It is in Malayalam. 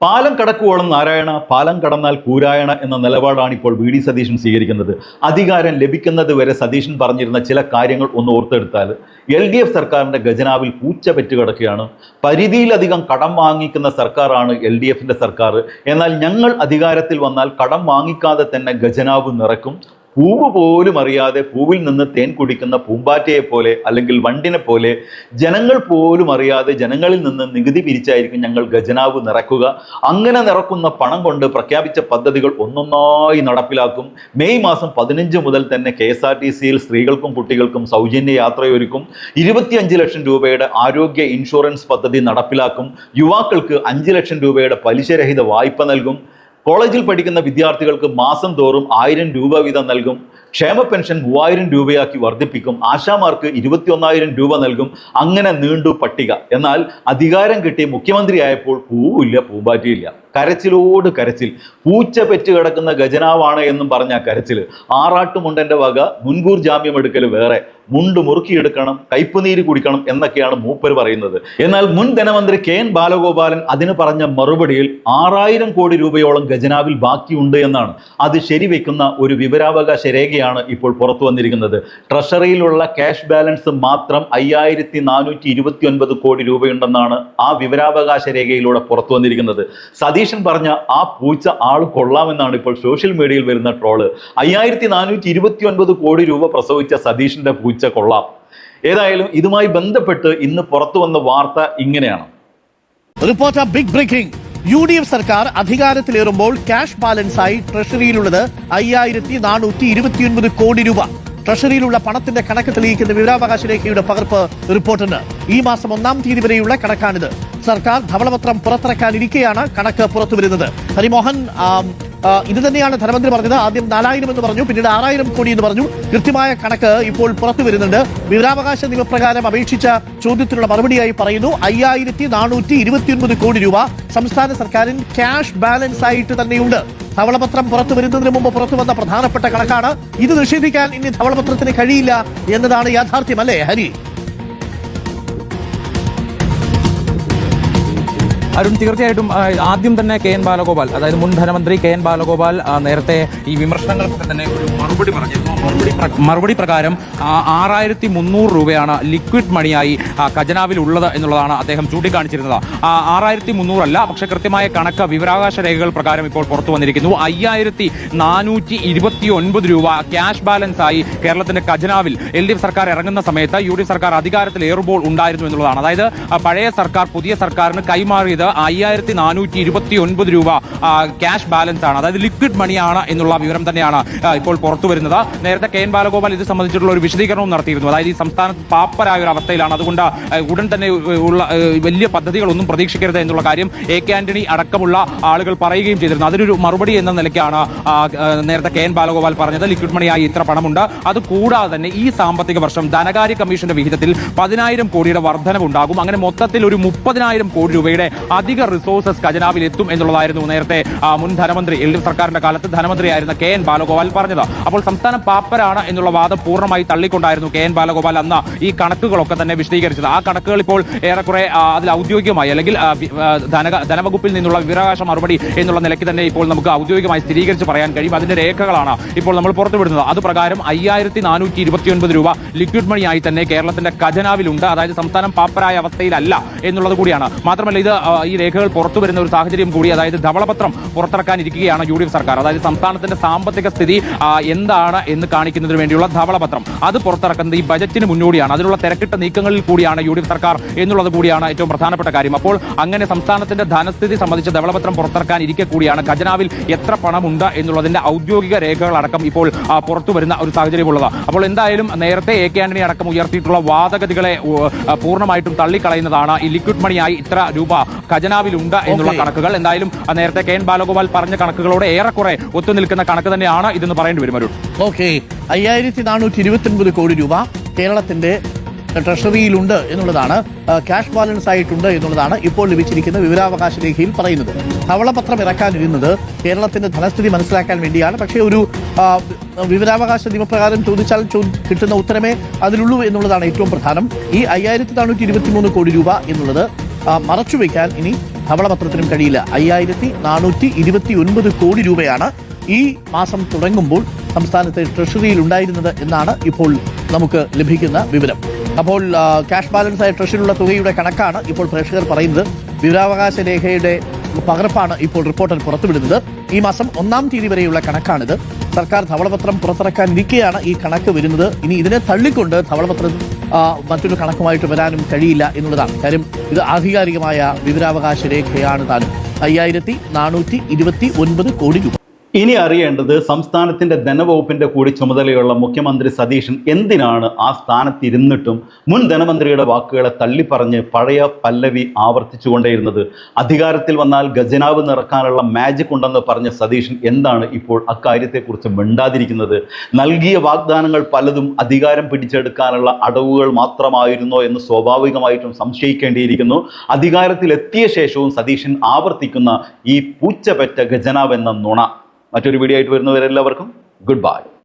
പാലം കടക്കുവോളം നാരായണ, പാലം കടന്നാൽ കൂരായണ എന്ന നിലപാടാണ് ഇപ്പോൾ വി.ഡി. സതീശൻ സ്വീകരിക്കുന്നത്. അധികാരം ലഭിക്കുന്നത് വരെ സതീശൻ പറഞ്ഞിരുന്ന ചില കാര്യങ്ങൾ ഒന്ന് ഓർത്തെടുത്താൽ LDF സർക്കാരിന്റെ ഖജനാവിൽ പൂച്ച പെറ്റുകിടക്കുകയാണ്. പരിധിയിലധികം കടം വാങ്ങിക്കുന്ന സർക്കാരാണ് LDFന്റെ സർക്കാർ. എന്നാൽ ഞങ്ങൾ അധികാരത്തിൽ വന്നാൽ കടം വാങ്ങിക്കാതെ തന്നെ ഖജനാവ് നിറക്കും. പൂവ് പോലും അറിയാതെ പൂവിൽ നിന്ന് തേൻ കുടിക്കുന്ന പൂമ്പാറ്റയെ പോലെ അല്ലെങ്കിൽ വണ്ടിനെ പോലെ ജനങ്ങൾ പോലും അറിയാതെ ജനങ്ങളിൽ നിന്ന് നികുതി പിരിച്ചായിരിക്കും ഞങ്ങൾ ഖജനാവ് നിറക്കുക. അങ്ങനെ നിറക്കുന്ന പണം കൊണ്ട് പ്രഖ്യാപിച്ച പദ്ധതികൾ ഒന്നൊന്നായി നടപ്പിലാക്കും. മെയ് മാസം 15 മുതൽ തന്നെ KSRTCയിൽ സ്ത്രീകൾക്കും കുട്ടികൾക്കും സൗജന്യ യാത്രയൊരുക്കും. 25 ലക്ഷം രൂപയുടെ ആരോഗ്യ ഇൻഷുറൻസ് പദ്ധതി നടപ്പിലാക്കും. യുവാക്കൾക്ക് 5 ലക്ഷം രൂപയുടെ പലിശരഹിത വായ്പ നൽകും. കോളേജിൽ പഠിക്കുന്ന വിദ്യാർത്ഥികൾക്ക് മാസം തോറും 1000 രൂപ വീതം നൽകും. ക്ഷേമ പെൻഷൻ 3000 രൂപയാക്കി വർദ്ധിപ്പിക്കും. ആശാമാർക്ക് 21,000 രൂപ നൽകും. അങ്ങനെ നീണ്ടു പട്ടിക. എന്നാൽ അധികാരം കിട്ടി മുഖ്യമന്ത്രിയായപ്പോൾ പൂവില്ല, പൂമ്പാറ്റിയില്ല. കരച്ചിലോട് കരച്ചിൽ. പൂച്ച പെറ്റ് കിടക്കുന്ന ഖജനാവാണ് എന്നും പറഞ്ഞ കരച്ചിൽ. ആറാട്ടുമുണ്ടന്റെ വക മുൻകൂർ ജാമ്യം എടുക്കൽ വേറെ, മുണ്ട് മുറുക്കിയെടുക്കണം, കയ്പുനീര് കുടിക്കണം എന്നൊക്കെയാണ് മൂപ്പർ പറയുന്നത്. എന്നാൽ മുൻ ധനമന്ത്രി KN ബാലഗോപാലൻ അതിന് പറഞ്ഞ മറുപടിയിൽ 6000 കോടി രൂപയോളം ഖജനാവിൽ ബാക്കിയുണ്ട് എന്നാണ്. അത് ശരിവെക്കുന്ന ഒരു വിവരാവകാശ രേഖയാണ് ഇപ്പോൾ പുറത്തു വന്നിരിക്കുന്നത്. ട്രഷറിയിലുള്ള ക്യാഷ് ബാലൻസ് മാത്രം 5429 കോടി രൂപയുണ്ടെന്നാണ് ആ വിവരാവകാശ രേഖയിലൂടെ പുറത്തു വന്നിരിക്കുന്നത്. സതീശൻ പറഞ്ഞ ആ പൂച്ച ആൾ കൊള്ളാമെന്നാണ് ഇപ്പോൾ സോഷ്യൽ മീഡിയയിൽ വരുന്ന ട്രോള്. 5429 കോടി രൂപ പ്രസവിച്ച സതീശന്റെ പൂച്ച കൊള്ളാം. ഏതായാലും ഇതുമായി ബന്ധപ്പെട്ട് ഇന്ന് പുറത്തു വന്ന വാർത്ത ഇങ്ങനെയാണ്. Reporter big breaking. UDF സർക്കാർ അധികാരത്തിലേറുമ്പോൾ ക്യാഷ് ബാലൻസായി ട്രഷറിയിലുള്ളത് 5429 കോടി രൂപ. ട്രഷറിയിലുള്ള പണത്തിന്റെ കണക്ക് തെളിയിക്കുന്ന വിവരാവകാശ രേഖയുടെ പകർപ്പ് റിപ്പോർട്ടിന്. ഈ മാസം 1-ാം തീയതി വരെയുള്ള കണക്കാണിത്. സർക്കാർ ധവളപത്രം പുറത്തിറക്കാനിരിക്കെയാണ് കണക്ക് പുറത്തുവരുന്നത്. ഹരിമോഹൻ, ഇത് തന്നെയാണ് ധനമന്ത്രി പറഞ്ഞത്. ആദ്യം 4000 എന്ന് പറഞ്ഞു, പിന്നീട് 6000 കോടി എന്ന് പറഞ്ഞു. കൃത്യമായ കണക്ക് ഇപ്പോൾ പുറത്തു വരുന്നുണ്ട്. വിവരാവകാശ നിയമപ്രകാരം അപേക്ഷിച്ച ചോദ്യത്തിനുള്ള മറുപടിയായി പറയുന്നു 5429 കോടി രൂപ സംസ്ഥാന സർക്കാരിൻ ക്യാഷ് ബാലൻസ് ആയിട്ട് തന്നെയുണ്ട്. ധവളപത്രം പുറത്തു വരുന്നതിന് മുമ്പ് പുറത്തു വന്ന പ്രധാനപ്പെട്ട കണക്കാണ് ഇത്. നിഷേധിക്കാൻ ഇനി ധവളപത്രത്തിന് കഴിയില്ല എന്നതാണ് യാഥാർത്ഥ്യം, അല്ലേ ഹരി? അരുൺ, തീർച്ചയായിട്ടും ആദ്യം തന്നെ KN ബാലഗോപാൽ, അതായത് മുൻ ധനമന്ത്രി KN ബാലഗോപാൽ നേരത്തെ ഈ വിമർശനങ്ങൾക്ക് തന്നെ ഒരു മറുപടി പറഞ്ഞിരുന്നു. മറുപടി പ്രകാരം 6300 രൂപയാണ് ലിക്വിഡ് മണിയായി ഖജനാവിൽ ഉള്ളത് എന്നുള്ളതാണ് അദ്ദേഹം ചൂണ്ടിക്കാണിച്ചിരുന്നത്. 6300 അല്ല, പക്ഷെ കൃത്യമായ കണക്ക് വിവരാവകാശ രേഖകൾ പ്രകാരം ഇപ്പോൾ പുറത്തു വന്നിരിക്കുന്നു. 5429 രൂപ ക്യാഷ് ബാലൻസ് ആയി കേരളത്തിന്റെ ഖജനാവിൽ LDF സർക്കാർ ഇറങ്ങുന്ന സമയത്ത് UDF സർക്കാർ അധികാരത്തിലേറുമ്പോൾ ഉണ്ടായിരുന്നു എന്നുള്ളതാണ്. അതായത് പഴയ സർക്കാർ പുതിയ സർക്കാരിന് കൈമാറിയത് 5429 രൂപ ക്യാഷ് ബാലൻസ് ആണ്, അതായത് ലിക്വിഡ് മണിയാണ് എന്നുള്ള വിവരം തന്നെയാണ് ഇപ്പോൾ പുറത്തു വരുന്നത്. നേരത്തെ KN ബാലഗോപാൽ ഇത് സംബന്ധിച്ചിട്ടുള്ള ഒരു വിശദീകരണവും നടത്തിയിരുന്നു. അതായത് ഈ സംസ്ഥാനത്ത് പാപ്പരായ ഒരു അവസ്ഥയിലാണ്, അതുകൊണ്ട് ഉടൻ തന്നെ ഉള്ള വലിയ പദ്ധതികളൊന്നും പ്രതീക്ഷിക്കരുത് എന്നുള്ള കാര്യം AK ആന്റണി അടക്കമുള്ള ആളുകൾ പറയുകയും ചെയ്തിരുന്നു. അതിനൊരു മറുപടി എന്ന നിലയ്ക്കാണ് നേരത്തെ KN ബാലഗോപാൽ പറഞ്ഞത് ലിക്വിഡ് മണിയായി ഇത്ര പണമുണ്ട്. അതുകൂടാതെ തന്നെ ഈ സാമ്പത്തിക വർഷം ധനകാര്യ കമ്മീഷന്റെ വിഹിതത്തിൽ 10,000 കോടിയുടെ വർധനവുണ്ടാകും. അങ്ങനെ മൊത്തത്തിൽ ഒരു 30,000 കോടി രൂപയുടെ അധിക റിസോഴ്സസ് ഖജനാവിൽ എത്തും എന്നുള്ളതായിരുന്നു നേരത്തെ മുൻ ധനമന്ത്രി LDF സർക്കാരിന്റെ കാലത്ത് ധനമന്ത്രിയായിരുന്ന KN ബാലഗോപാൽ പറഞ്ഞത്. അപ്പോൾ സംസ്ഥാനം പാപ്പരാണ് എന്നുള്ള വാദം പൂർണ്ണമായി തള്ളിക്കൊണ്ടായിരുന്നു KN ബാലഗോപാൽ അന്ന് ഈ കണക്കുകളൊക്കെ തന്നെ വിശദീകരിച്ചത്. ആ കണക്കുകൾ ഇപ്പോൾ ഏറെക്കുറെ അതിൽ ഔദ്യോഗികമായി അല്ലെങ്കിൽ ധനവകുപ്പിൽ നിന്നുള്ള വിവരാവകാശ മറുപടി എന്നുള്ള നിലയ്ക്ക് തന്നെ ഇപ്പോൾ നമുക്ക് ഔദ്യോഗികമായി സ്ഥിരീകരിച്ച് പറയാൻ കഴിയും. അതിന്റെ രേഖകളാണ് ഇപ്പോൾ നമ്മൾ പുറത്തുവിടുന്നത്. അത് പ്രകാരം 5429 രൂപ ലിക്വിഡ് മണിയായി തന്നെ കേരളത്തിന്റെ ഖജനാവിലുണ്ട്. അതായത് സംസ്ഥാനം പാപ്പരായ അവസ്ഥയിലല്ല എന്നുള്ളത് കൂടിയാണ്. മാത്രമല്ല ഇത് ഈ രേഖകൾ പുറത്തു വരുന്ന ഒരു സാഹചര്യം കൂടി, അതായത് ധവളപത്രം പുറത്തിറക്കാനിരിക്കുകയാണ് UDF സർക്കാർ. അതായത് സംസ്ഥാനത്തിന്റെ സാമ്പത്തിക സ്ഥിതി എന്താണ് എന്ന് കാണിക്കുന്നതിന് വേണ്ടിയുള്ള ധവളപത്രം അത് പുറത്തിറക്കുന്നത് ഈ ബജറ്റിന് മുന്നോടിയാണ്. അതിനുള്ള തിരക്കിട്ട നീക്കങ്ങളിൽ കൂടിയാണ് UDF സർക്കാർ എന്നുള്ളത് കൂടിയാണ് ഏറ്റവും പ്രധാനപ്പെട്ട കാര്യം. അപ്പോൾ അങ്ങനെ സംസ്ഥാനത്തിന്റെ ധനസ്ഥിതി സംബന്ധിച്ച ധവളപത്രം പുറത്തിറക്കാനിരിക്കെ കൂടിയാണ് ഖജനാവിൽ എത്ര പണമുണ്ട് എന്നുള്ളതിന്റെ ഔദ്യോഗിക രേഖകൾ അടക്കം ഇപ്പോൾ പുറത്തു വരുന്ന ഒരു സാഹചര്യമുള്ളത്. അപ്പോൾ എന്തായാലും നേരത്തെ AK ആന്റണി അടക്കം ഉയർത്തിയിട്ടുള്ള വാദഗതികളെ പൂർണ്ണമായിട്ടും തള്ളിക്കളയുന്നതാണ് ഈ ലിക്വിഡ് മണിയായി ഇത്ര രൂപ ഖജനാവിലുണ്ട് എന്നുള്ള കണക്കുകൾ. എന്തായാലും നേരത്തെ KN ബാലഗോപാൽ പറഞ്ഞ കണക്കുകളോട് ഏറെക്കുറെ ഒത്തുനിൽക്കുന്ന കണക്ക് തന്നെയാണ് ഇതെന്ന് പറയേണ്ടി വരും. അരുൺ, 5429 കോടി രൂപ കേരളത്തിന്റെ ട്രഷറിയിലുണ്ട് എന്നുള്ളതാണ്, ക്യാഷ് ബാലൻസ് ആയിട്ടുണ്ട് എന്നുള്ളതാണ് ഇപ്പോൾ ലഭിച്ചിരിക്കുന്ന വിവരാവകാശ രേഖയിൽ പറയുന്നത്. ധവളപത്രം ഇറക്കാനിരുന്നത് കേരളത്തിന്റെ ധനസ്ഥിതി മനസ്സിലാക്കാൻ വേണ്ടിയാണ്. പക്ഷേ ഒരു വിവരാവകാശ നിയമപ്രകാരം ചോദിച്ചാൽ കിട്ടുന്ന ഉത്തരമേ അതിലുള്ളൂ എന്നുള്ളതാണ് ഏറ്റവും പ്രധാനം. ഈ 5423 കോടി രൂപ എന്നുള്ളത് മറച്ചുവെക്കാൻ ഇനി ധവളപത്രത്തിനും കഴിയില്ല. 5429 കോടി രൂപയാണ് ഈ മാസം തുടങ്ങുമ്പോൾ സംസ്ഥാനത്തെ ട്രഷറിയിൽ ഉണ്ടായിരുന്നത് എന്നാണ് ഇപ്പോൾ നമുക്ക് ലഭിക്കുന്ന വിവരം. അപ്പോൾ ക്യാഷ് ബാലൻസ് ആയ ട്രഷറിയിലുള്ള തുകയുടെ കണക്കാണ് ഇപ്പോൾ പ്രേക്ഷകർ പറയുന്നത്. വിവരാവകാശ രേഖയുടെ പകർപ്പാണ് ഇപ്പോൾ റിപ്പോർട്ടർ പുറത്തുവിടുന്നത്. ഈ മാസം 1-ാം തീയതി വരെയുള്ള കണക്കാണിത്. സർക്കാർ ധവളപത്രം പുറത്തിറക്കാനിരിക്കെയാണ് ഈ കണക്ക് വരുന്നത്. ഇനി ഇതിനെ തള്ളിക്കൊണ്ട് ധവളപത്രം മറ്റൊരു കണക്കുമായിട്ട് വരാനും കഴിയില്ല എന്നുള്ളതാണ് കാര്യം. ഇത് ആധികാരികമായ വിവരാവകാശ രേഖയാണ് താനും. 5429 കോടി രൂപ. ഇനി അറിയേണ്ടത് സംസ്ഥാനത്തിന്റെ ധനവകുപ്പിന്റെ കൂടി ചുമതലയുള്ള മുഖ്യമന്ത്രി സതീശൻ എന്തിനാണ് ആ സ്ഥാനത്തിരുന്നിട്ടും മുൻ ധനമന്ത്രിയുടെ വാക്കുകളെ തള്ളിപ്പറഞ്ഞ് പഴയ പല്ലവി ആവർത്തിച്ചുകൊണ്ടേയിരുന്നത്. അധികാരത്തിൽ വന്നാൽ ഖജനാവ് നിറക്കാനുള്ള മാജിക് ഉണ്ടെന്ന് പറഞ്ഞ സതീശൻ എന്താണ് ഇപ്പോൾ അക്കാര്യത്തെക്കുറിച്ച് മിണ്ടാതിരിക്കുന്നത്? നൽകിയ വാഗ്ദാനങ്ങൾ പലതും അധികാരം പിടിച്ചെടുക്കാനുള്ള അടവുകൾ മാത്രമായിരുന്നോ എന്ന് സ്വാഭാവികമായിട്ടും സംശയിക്കേണ്ടിയിരിക്കുന്നു. അധികാരത്തിലെത്തിയ ശേഷവും സതീശൻ ആവർത്തിക്കുന്ന ഈ പൂച്ചപെറ്റ ഖജനാവ് എന്ന നുണ. മറ്റൊരു വീഡിയോ ആയിട്ട് വരുന്നവരെല്ലാവർക്കും ഗുഡ് ബൈ.